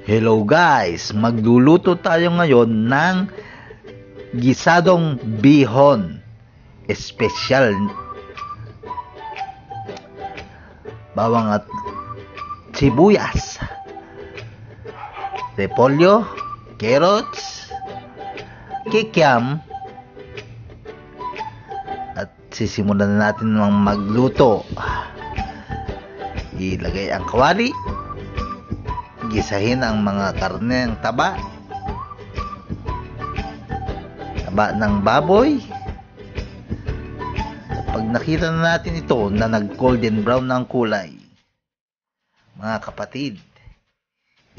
Hello guys! Magluluto tayo ngayon ng gisadong bihon. Espesyal. Bawang at sibuyas. Repolyo, carrots, kikiam. At sisimulan na natin magluto. Ilagay ang kawali. Gisahin ang mga karne ng taba ng baboy. Pag nakita na natin ito na nag golden brown ng kulay, mga kapatid,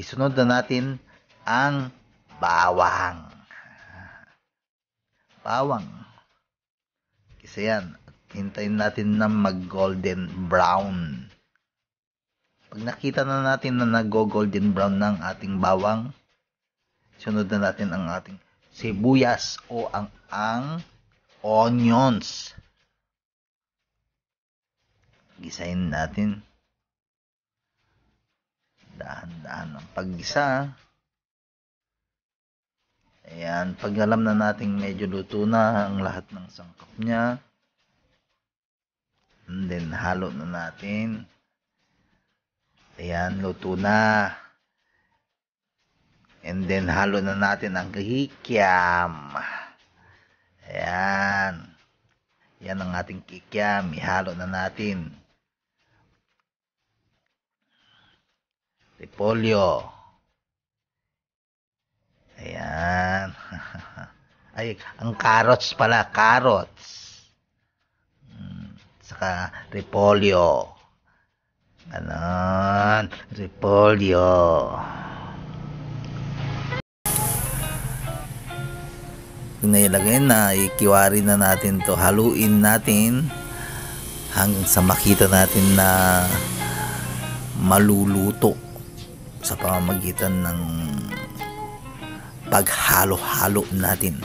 isunod na natin ang bawang. Isa yan. Hintayin natin na mag golden brown. Pag nakita na natin na nag-golden brown ng ating bawang, sunod na natin ang ating sibuyas o ang onions. Gisahin natin. Dahan-dahan ang paggisa. Ayan, pag alam na natin medyo luto na ang lahat ng sangkap niya, and then halo na natin. Ayan, luto na. And then, halo na natin ang kikiam. Ayan. Yan ang ating kikiam. Ihalo na natin. Repolyo. Ayan. Ay, ang carrots pala. Carrots. Saka repolyo. Ganon, repolyo. Kung nailagay na, ikiwari na natin to. Haluin natin hanggang sa makita natin na maluluto sa pamamagitan ng paghalo-halo natin.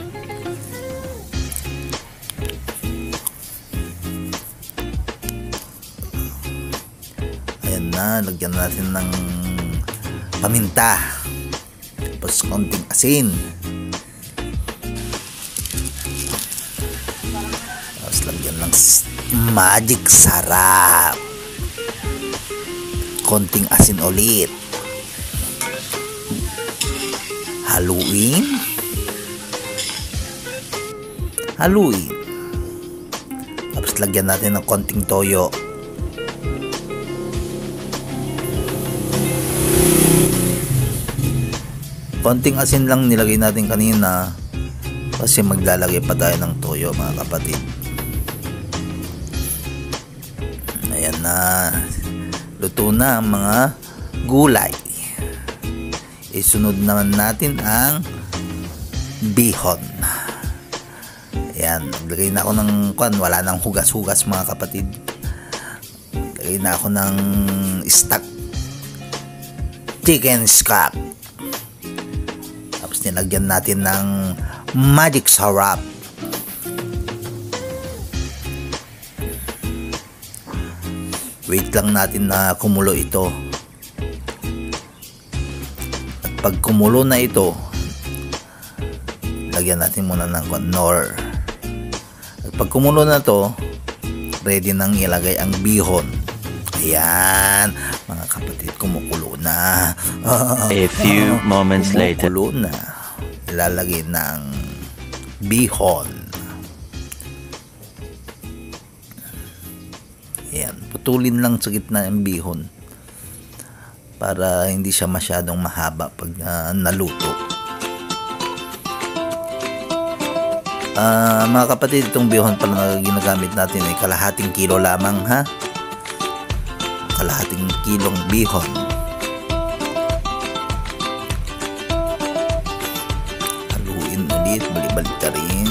Na, lagyan natin ng paminta, tapos konting asin, tapos lagyan ng magic sarap, konting asin ulit, haluin, tapos lagyan natin ng konting toyo. Konting asin lang nilagay natin kanina kasi maglalagay pa tayo ng toyo, mga kapatid. Ayan na, luto na ang mga gulay. Isunod naman natin ang bihon. Ayan, naglagay na ako ng wala nang hugas-hugas, mga kapatid. Naglagay na ako ng stock chicken stock. Tapos nilagyan natin ng magic syrup. Wait lang natin na kumulo ito. At pag kumulo na ito, lagyan natin muna ng nor. At pag kumulo na to, ready nang ilagay ang bihon. Ayan, mga kapatid, kumukulo na. A few moments later. Kumukulo na. Ilalagay ng bihon. Ayan, putulin lang sa gitna ng bihon para hindi siya masyadong mahaba pag naluto. Mga kapatid, itong bihon pala na ginagamit natin ay kalahating kilo lamang, ha? Kalahating kilong bihon. Haluin ulit, balik-balik ka rin.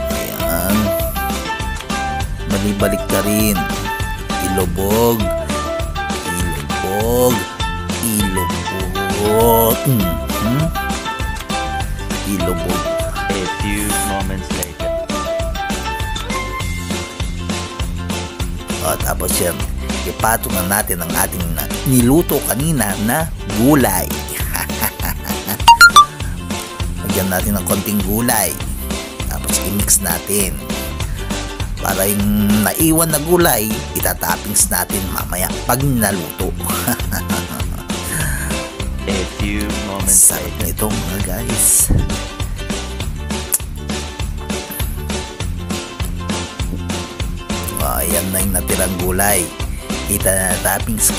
Ayan, balik-balik ka rin. Ilubog, ilubog, ilubog, ilubog. A few moments later. Tapos yan, ipatong na natin ang ating niluto kanina na gulay. Lagyan natin ng konting gulay. Tapos i-mix natin. Para yung naiwan na gulay, itatoppings natin mamaya pag naluto. A few moments Sarap later. nito mga guys. Ayan na yung natirang gulay. Itinatoppings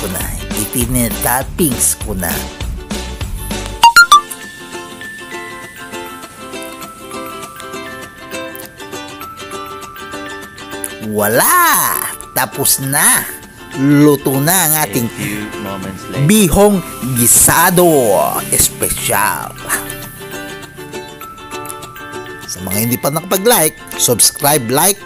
ko na. Wala! Tapos na! Luto na ang A ating few moments later. bihong gisado espesyal. Sa mga hindi pa nakapag-like, subscribe, like,